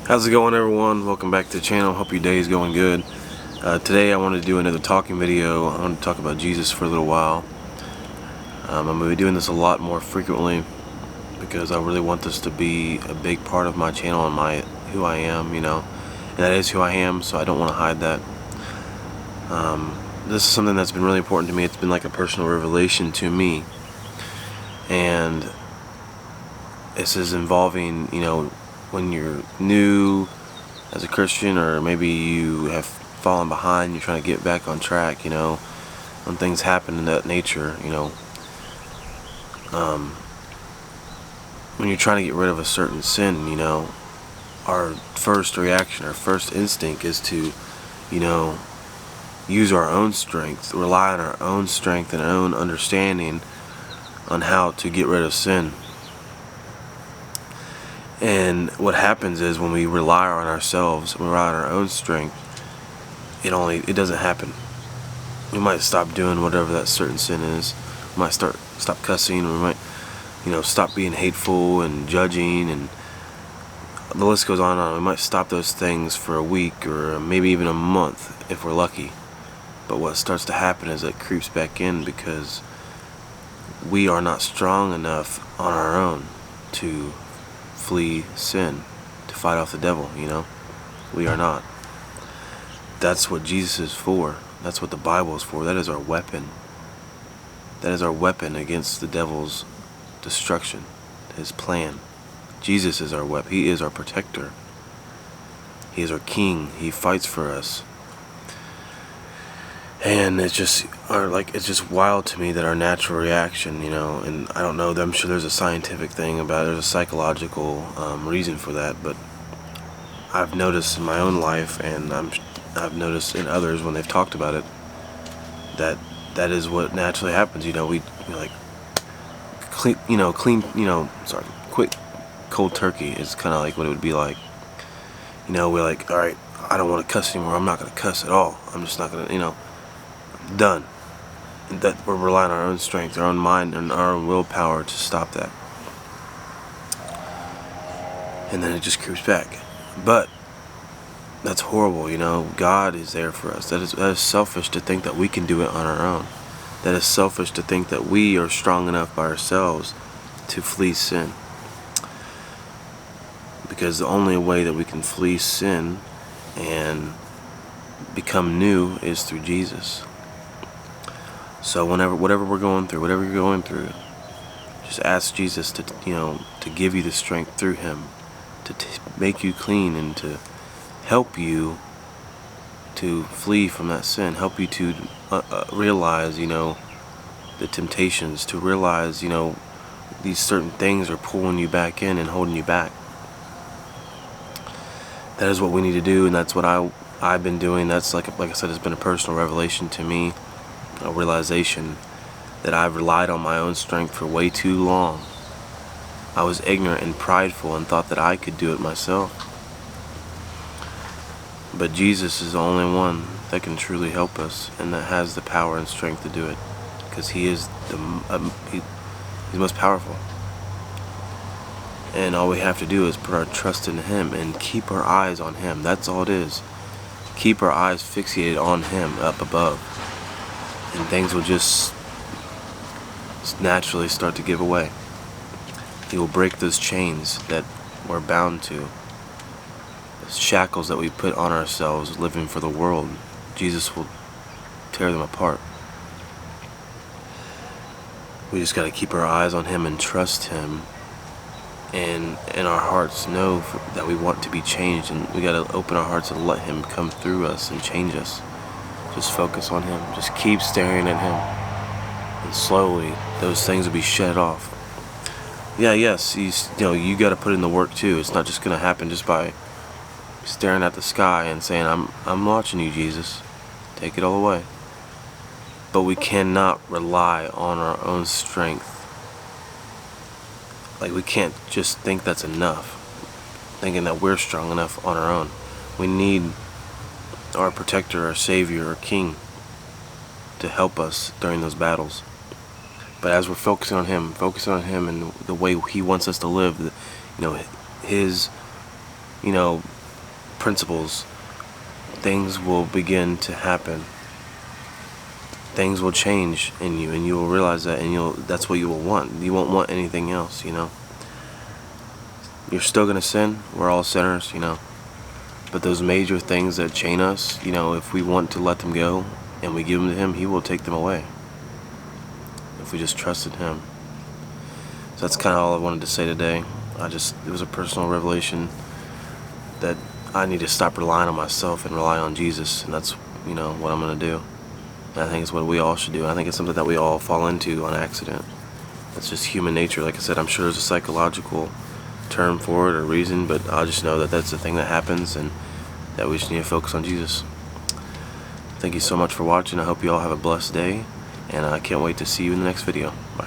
How's it going, everyone? Welcome back to the channel. Hope your day is going good. Today I wanted to do another talking video. I want to talk about Jesus for a little while. I'm going to be doing this a lot more frequently because I really want this to be a big part of my channel and who I am, and that is who I am, so I don't want to hide that. This is something that's been really important to me. It's been like a personal revelation to me, and this is involving, when you're new as a Christian, or maybe you have fallen behind, you're trying to get back on track, when things happen in that nature, when you're trying to get rid of a certain sin, our first reaction, our first instinct is to, use our own strength, rely on our own strength and our own understanding on how to get rid of sin. And what happens is when we rely on ourselves, we rely on our own strength, it doesn't happen. We might stop doing whatever that certain sin is. We might stop cussing. We might, stop being hateful and judging, and the list goes on and on. We might stop those things for a week or maybe even a month if we're lucky. But what starts to happen is it creeps back in because we are not strong enough on our own to flee sin, to fight off the devil, We are not. That's what Jesus is for. That's what the Bible is for. That is our weapon. That is our weapon against the devil's destruction, his plan. Jesus is our weapon. He is our protector. He is our king. He fights for us. And it's just wild to me that our natural reaction, and I don't know, I'm sure there's a scientific thing about it, there's a psychological reason for that, but I've noticed in my own life, and I've noticed in others when they've talked about it, that is what naturally happens. Quit cold turkey is kind of like what it would be like. We're like, all right, I don't want to cuss anymore. I'm not going to cuss at all. I'm just not going to, done. And that we're relying on our own strength, our own mind, and our own willpower to stop that. And then it just creeps back. But that's horrible, God is there for us. That is selfish to think that we can do it on our own. That is selfish to think that we are strong enough by ourselves to flee sin. Because the only way that we can flee sin and become new is through Jesus. So whatever we're going through, whatever you're going through, just ask Jesus to give you the strength through Him, to make you clean and to help you to flee from that sin, help you to realize, the temptations, to realize, these certain things are pulling you back in and holding you back. That is what we need to do, and that's what I've been doing. That's like I said, it's been a personal revelation to me, a realization that I've relied on my own strength for way too long. I was ignorant and prideful and thought that I could do it myself. But Jesus is the only one that can truly help us and that has the power and strength to do it, because He is He's most powerful. And all we have to do is put our trust in Him and keep our eyes on Him. That's all it is. Keep our eyes fixated on Him up above, and things will just naturally start to give away. He will break those chains that we're bound to, those shackles that we put on ourselves living for the world. Jesus will tear them apart. We just got to keep our eyes on Him and trust Him, and in our hearts know that we want to be changed, and we got to open our hearts and let Him come through us and change us. Just focus on Him. Just keep staring at Him, and slowly those things will be shed off. Yes, you got to put in the work too. It's not just going to happen just by staring at the sky and saying, I'm watching you, Jesus. Take it all away. But we cannot rely on our own strength. Like, we can't just think that's enough, thinking that we're strong enough on our own. We need our protector, our savior, our king to help us during those battles. But as we're focusing on Him and the way He wants us to live, His, principles, things will begin to happen. Things will change in you, and you will realize that, and that's what you will want. You won't want anything else, You're still gonna sin. We're all sinners, But those major things that chain us, if we want to let them go and we give them to Him, He will take them away. If we just trusted Him. So that's kind of all I wanted to say today. It was a personal revelation that I need to stop relying on myself and rely on Jesus, and that's, what I'm gonna do. And I think it's what we all should do. I think it's something that we all fall into on accident. That's just human nature. Like I said, I'm sure there's a psychological term for it or reason, but I just know that that's the thing that happens, and that we just need to focus on Jesus. Thank you so much for watching. I hope you all have a blessed day, and I can't wait to see you in the next video. Bye.